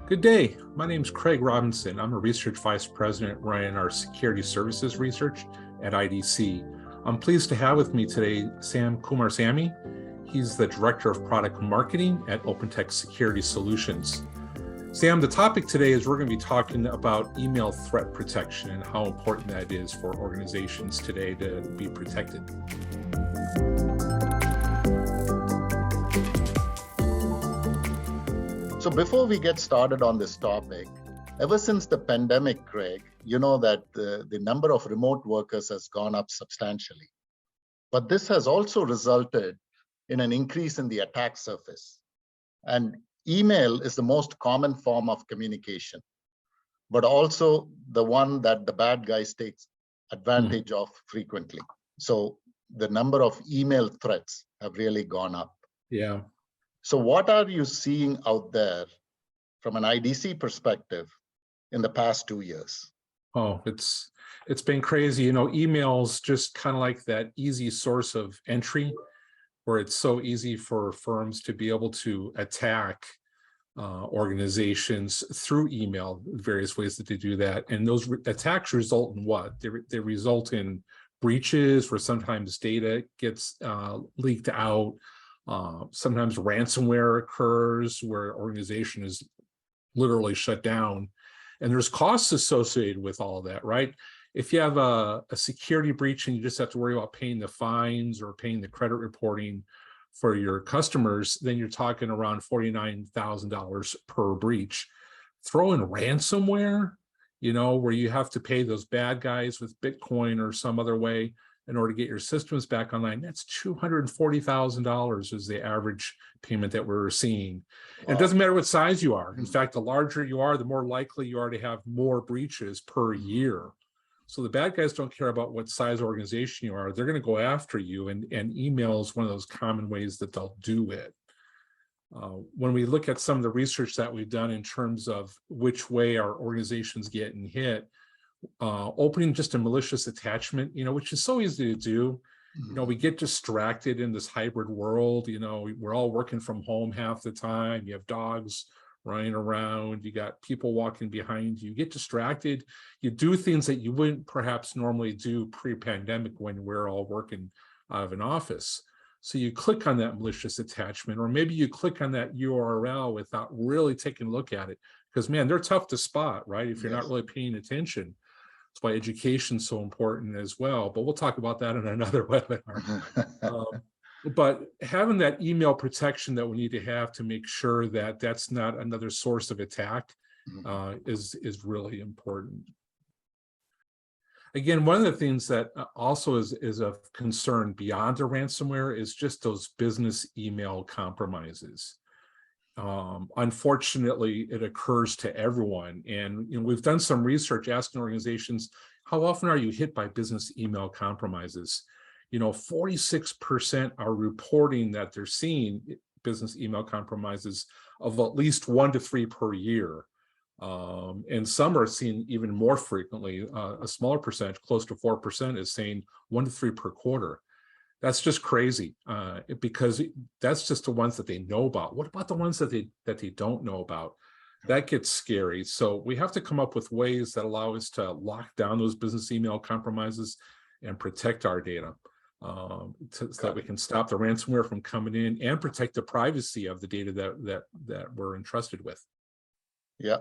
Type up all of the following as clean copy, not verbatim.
Good day. My name is Craig Robinson. I'm a research vice president running our security services research at IDC. I'm pleased to have with me today Sam Kumarsamy. He's the director of product marketing at OpenText Security Solutions. Sam, the topic today is we're going to be talking about email threat protection and how important that is for organizations today to be protected. So before we get started on this topic, ever since the pandemic, Craig, you know that the number of remote workers has gone up substantially. But this has also resulted in an increase in the attack surface. And email is the most common form of communication, but also the one that the bad guys take advantage of frequently. So the number of email threats have really gone up. Yeah. So what are you seeing out there from an IDC perspective in the past 2 years? Oh, it's been crazy. You know, email's just kind of like that easy source of entry where it's so easy for firms to be able to attack organizations through email, various ways that they do that. And those attacks result in what? They result in breaches where sometimes data gets leaked out. Sometimes ransomware occurs where organization is literally shut down, and there's costs associated with all of that, right? If you have a security breach and you just have to worry about paying the fines or paying the credit reporting for your customers, then you're talking around $49,000 per breach. Throw in ransomware, you know, where you have to pay those bad guys with Bitcoin or some other way in order to get your systems back online. That's $240,000 is the average payment that we're seeing. Wow. And it doesn't matter what size you are. In fact, the larger you are, the more likely you are to have more breaches per year. So the bad guys don't care about what size organization you are. They're going to go after you, and email is one of those common ways that they'll do it. When we look at some of the research that we've done in terms of which way our organization's getting hit, opening just a malicious attachment, you know, which is so easy to do. You know, we get distracted in this hybrid world. You know, we're all working from home half the time. You have dogs running around. You got people walking behind you. You get distracted. You do things that you wouldn't perhaps normally do pre-pandemic when we're all working out of an office. So you click on that malicious attachment, or maybe you click on that URL without really taking a look at it. Because, man, they're tough to spot, right? If you're not really paying attention. That's why education is so important as well. But we'll talk about that in another webinar. But having that email protection that we need to have to make sure that that's not another source of attack is really important. Again, one of the things that also is of concern beyond the ransomware is just those business email compromises. Unfortunately, it occurs to everyone. And you know, we've done some research asking organizations, how often are you hit by business email compromises? You know, 46% are reporting that they're seeing business email compromises of at least 1 to 3 per year. And some are seen even more frequently. A smaller percentage, close to 4%, is saying 1 to 3 per quarter. That's just crazy because that's just the ones that they know about. What about the ones that they don't know about? That gets scary. So we have to come up with ways that allow us to lock down those business email compromises and protect our data so that we can stop the ransomware from coming in and protect the privacy of the data that we're entrusted with. Yeah,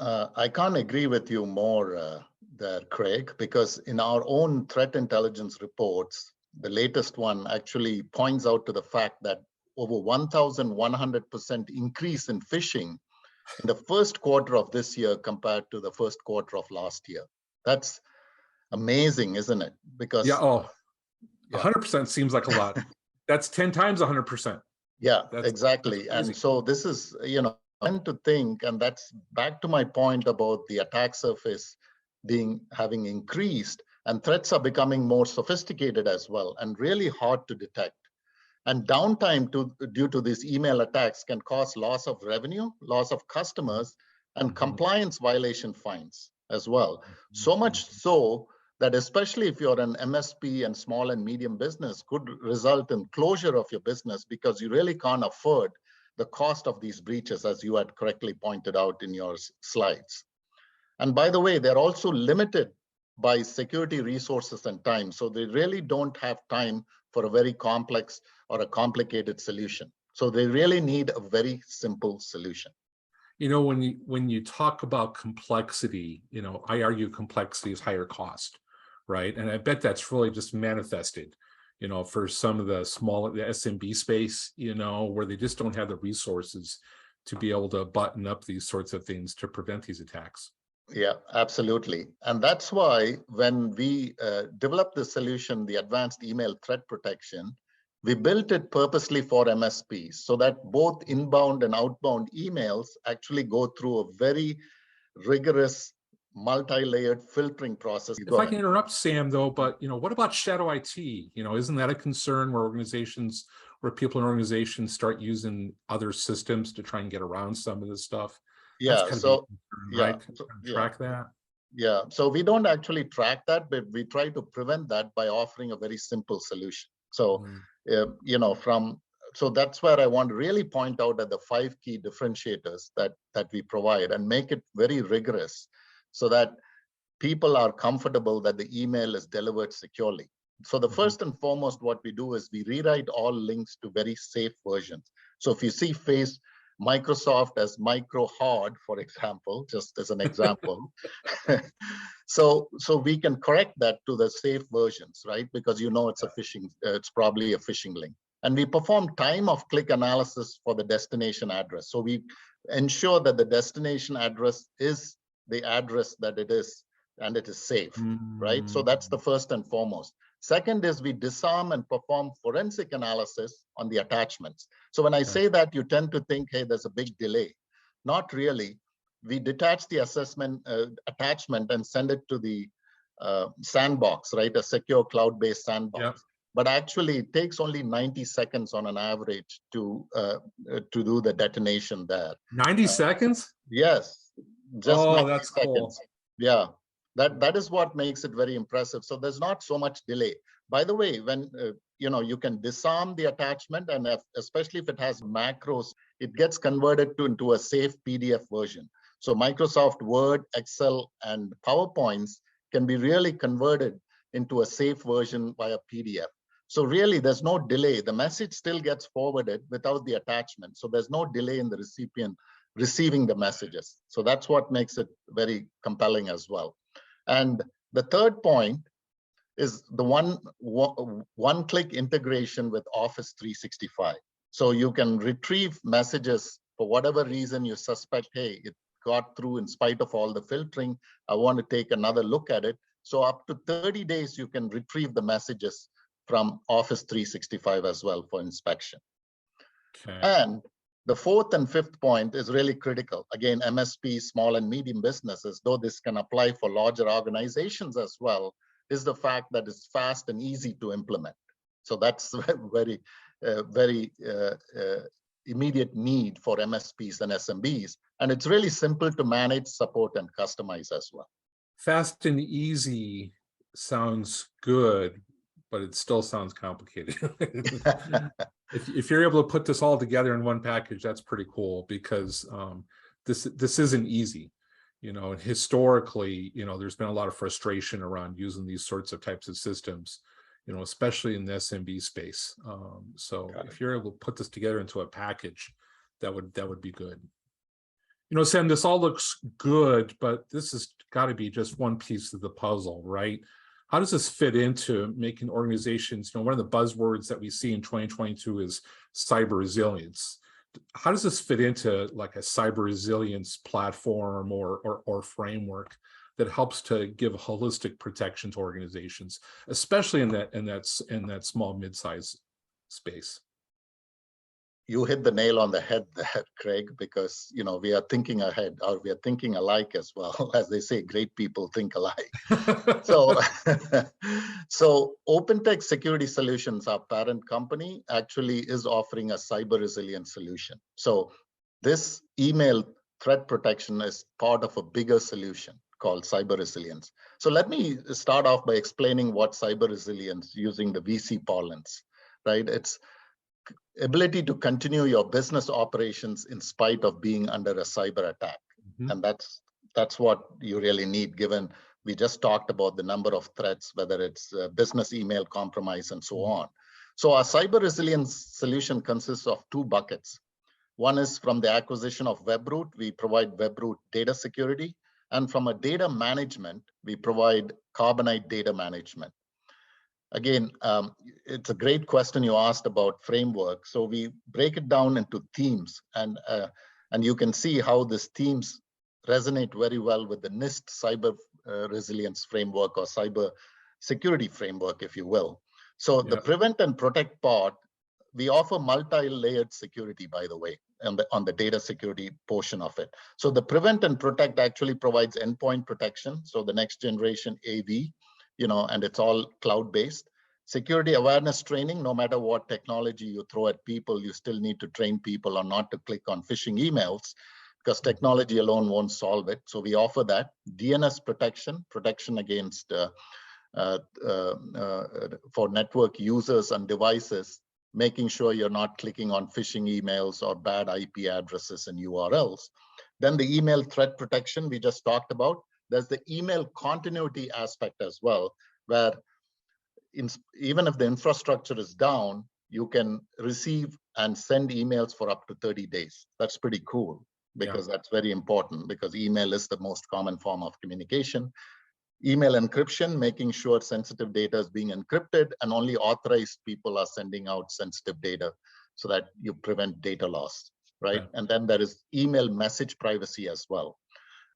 I can't agree with you more there, Craig, because in our own threat intelligence reports, the latest one actually points out to the fact that over 1,100% increase in phishing in the first quarter of this year compared to the first quarter of last year. That's amazing, isn't it? Because 100% seems like a lot. That's 10 times 100%. Yeah, exactly. And so this is, you know, I tend to think, and that's back to my point about the attack surface having increased, and threats are becoming more sophisticated as well and really hard to detect. And downtime due to these email attacks can cause loss of revenue, loss of customers, and compliance violation fines as well. So much so that especially if you're an MSP and small and medium business, could result in closure of your business because you really can't afford the cost of these breaches, as you had correctly pointed out in your slides. And by the way, they're also limited by security resources and time. So they really don't have time for a very complex or a complicated solution. So they really need a very simple solution. You know, when you talk about complexity, you know, I argue complexity is higher cost, right? And I bet that's really just manifested, you know, for some of the SMB space, you know, where they just don't have the resources to be able to button up these sorts of things to prevent these attacks. Yeah, absolutely. And that's why when we developed the solution, the advanced email threat protection, we built it purposely for MSPs so that both inbound and outbound emails actually go through a very rigorous multi-layered filtering process. If I can interrupt, Sam, though, but you know, what about shadow IT? You know, isn't that a concern where people in organizations start using other systems to try and get around some of this stuff? Yeah, so right? Track that. Yeah, so we don't actually track that, but we try to prevent that by offering a very simple solution. So, you know, so that's where I want to really point out at the 5 key differentiators that we provide and make it very rigorous so that people are comfortable that the email is delivered securely. So the first and foremost, what we do is we rewrite all links to very safe versions. So if you see Microsoft as micro hard, for example, just as an example. So we can correct that to the safe versions, right? Because you know it's a phishing, it's probably a phishing link. And we perform time of click analysis for the destination address. So we ensure that the destination address is the address that it is, and it is safe, right? So that's the first and foremost. Second is we disarm and perform forensic analysis on the attachments. So when I say that, you tend to think, hey, there's a big delay. Not really. We detach the attachment and send it to the sandbox, right? A secure cloud-based sandbox. Yep. But actually, it takes only 90 seconds on an average to do the detonation there. 90 seconds? Yes. Just 90 that's seconds. cool. Yeah. That is what makes it very impressive. So there's not so much delay. By the way, when you know, you can disarm the attachment, and especially if it has macros, it gets converted into a safe PDF version. So Microsoft Word, Excel, and PowerPoints can be really converted into a safe version via PDF. So really, there's no delay. The message still gets forwarded without the attachment. So there's no delay in the recipient receiving the messages. So that's what makes it very compelling as well. And the third point is the one-click integration with Office 365. So you can retrieve messages for whatever reason you suspect, hey, it got through in spite of all the filtering. I want to take another look at it. So up to 30 days, you can retrieve the messages from Office 365 as well for inspection. Okay. And the fourth and fifth point is really critical. Again, MSP, small and medium businesses, though this can apply for larger organizations as well, is the fact that it's fast and easy to implement. So that's very immediate need for MSPs and SMBs. And it's really simple to manage, support, and customize as well. Fast and easy sounds good, but it still sounds complicated. If you're able to put this all together in one package, that's pretty cool, because this isn't easy. You know, and historically, you know, there's been a lot of frustration around using these sorts of types of systems, you know, especially in the SMB space. So if you're able to put this together into a package, that would be good. You know, Sam, this all looks good, but this has got to be just one piece of the puzzle, right? How does this fit into making organizations, you know, one of the buzzwords that we see in 2022 is cyber resilience. How does this fit into like a cyber resilience platform or framework that helps to give holistic protection to organizations, especially in that small mid-size space? You hit the nail on the head there, Craig, because, you know, we are thinking ahead, or we are thinking alike as well. As they say, great people think alike. So OpenText Security Solutions, our parent company, actually is offering a cyber resilience solution. So this email threat protection is part of a bigger solution called cyber resilience. So let me start off by explaining what cyber resilience using the VC parlance, right? ability to continue your business operations in spite of being under a cyber attack. Mhm. And that's what you really need, given we just talked about the number of threats, whether it's business email compromise and so on. So our cyber resilience solution consists of two buckets. One is from the acquisition of Webroot. We provide Webroot data security. And from a data management, we provide Carbonite data management. Again, it's a great question you asked about framework. So we break it down into themes, and you can see how these themes resonate very well with the NIST cyber resilience framework, or cyber security framework, if you will. So the prevent and protect part, we offer multi-layered security, by the way, on the data security portion of it. So the prevent and protect actually provides endpoint protection. So the next generation AV, and it's all cloud-based. Security awareness training, no matter what technology you throw at people, you still need to train people on not to click on phishing emails, because technology alone won't solve it. So we offer that. DNS protection against for network users and devices, making sure you're not clicking on phishing emails or bad IP addresses and URLs. Then the email threat protection we just talked about. There's the email continuity aspect as well, where even if the infrastructure is down, you can receive and send emails for up to 30 days. That's pretty cool, because that's very important, because email is the most common form of communication. Email encryption, making sure sensitive data is being encrypted and only authorized people are sending out sensitive data, so that you prevent data loss, right? And then there is email message privacy as well.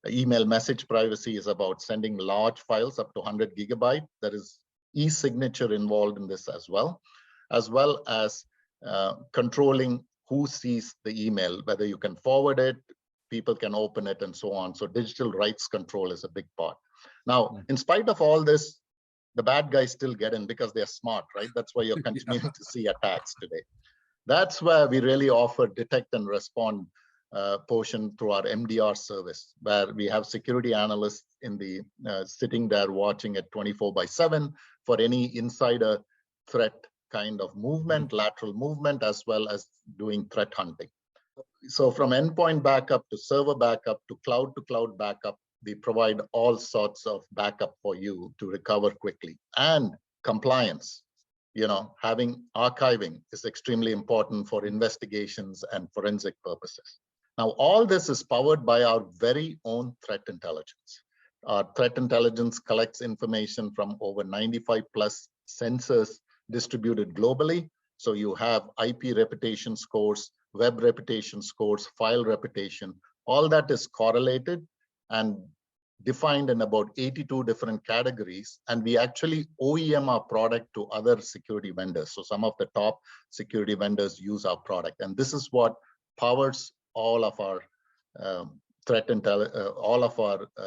Email message privacy is about sending large files up to 100 gigabyte. There is e-signature involved in this as well as controlling who sees the email, whether you can forward it, people can open it, and so on. So digital rights control is a big part. Now, in spite of all this, the bad guys still get in because they're smart, right? That's why you're continuing to see attacks today. That's where we really offer detect and respond portion through our MDR service, where we have security analysts in the sitting there watching it 24/7 for any insider threat kind of movement, lateral movement, as well as doing threat hunting. So from endpoint backup to server backup to cloud backup, we provide all sorts of backup for you to recover quickly. And compliance, having archiving is extremely important for investigations and forensic purposes. Now, all this is powered by our very own threat intelligence. Our threat intelligence collects information from over 95 plus sensors distributed globally. So you have IP reputation scores, web reputation scores, file reputation, all that is correlated and defined in about 82 different categories. And we actually OEM our product to other security vendors. So some of the top security vendors use our product. And this is what powers all of our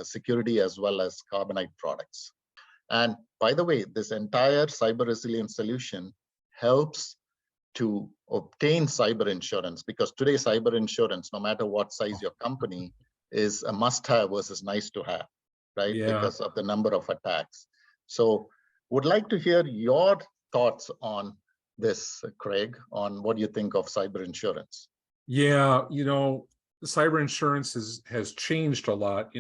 security as well as Carbonite products. And by the way, this entire cyber resilience solution helps to obtain cyber insurance, because today cyber insurance, no matter what size your company, is a must-have versus nice to have, right? Because of the number of attacks. So would like to hear your thoughts on this, Craig, on what you think of cyber insurance. Yeah, cyber insurance has changed a lot.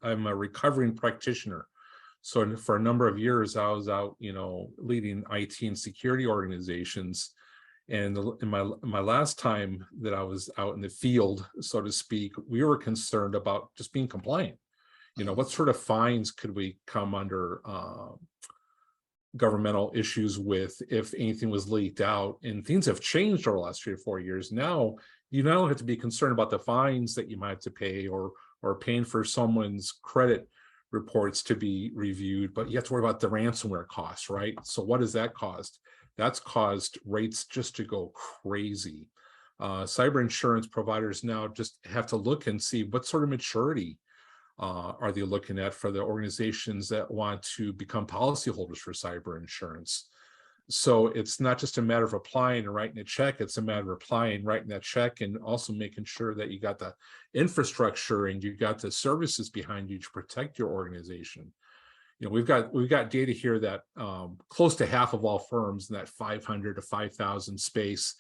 I'm a recovering practitioner. So for a number of years, I was out, leading IT and security organizations. And in my last time that I was out in the field, so to speak, we were concerned about just being compliant. What sort of fines could we come under governmental issues with if anything was leaked out? And things have changed over the last 3 or 4 years. Now, you not only have to be concerned about the fines that you might have to pay or paying for someone's credit reports to be reviewed, but you have to worry about the ransomware costs, right? So what has that caused? That's caused rates just to go crazy. Cyber insurance providers now just have to look and see what sort of maturity are they looking at for the organizations that want to become policyholders for cyber insurance. So it's not just a matter of applying and writing a check, it's a matter of applying, writing that check, and also making sure that you got the infrastructure and you got the services behind you to protect your organization. We've got data here that close to half of all firms in that 500 to 5,000 space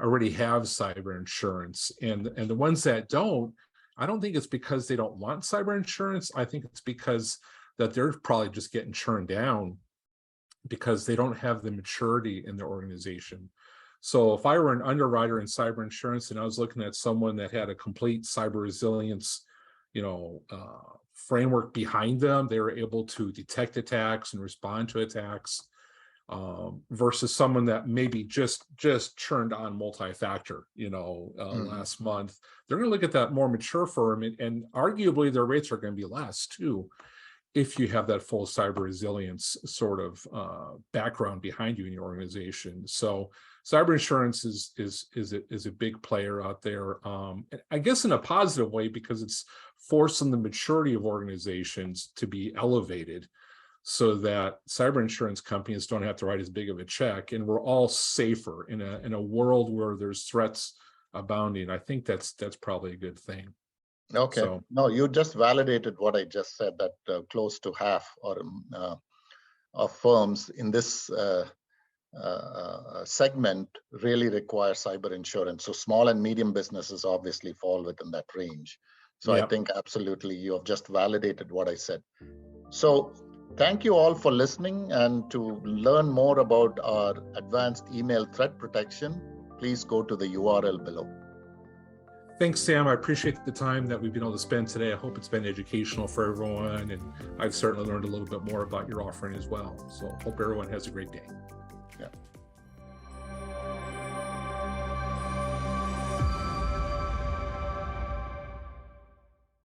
already have cyber insurance, and the ones that don't, I don't think it's because they don't want cyber insurance. I think it's because that they're probably just getting churned down because they don't have the maturity in their organization. So if I were an underwriter in cyber insurance and I was looking at someone that had a complete cyber resilience, framework behind them, they were able to detect attacks and respond to attacks, versus someone that maybe just churned on multi-factor, last month, they're going to look at that more mature firm, and arguably their rates are going to be less too, if you have that full cyber resilience sort of background behind you in your organization. So cyber insurance is a big player out there, I guess in a positive way, because it's forcing the maturity of organizations to be elevated, so that cyber insurance companies don't have to write as big of a check, and we're all safer in a world where there's threats abounding. I think that's probably a good thing. Okay. So, no, you just validated what I just said, that close to half of firms in this segment really require cyber insurance. So small and medium businesses obviously fall within that range. So I think absolutely you have just validated what I said. So thank you all for listening, and to learn more about our advanced email threat protection, please go to the URL below. thanks, Sam. I appreciate the time that we've been able to spend today. I hope it's been educational for everyone, and I've certainly learned a little bit more about your offering as well. So hope everyone has a great day. Yeah.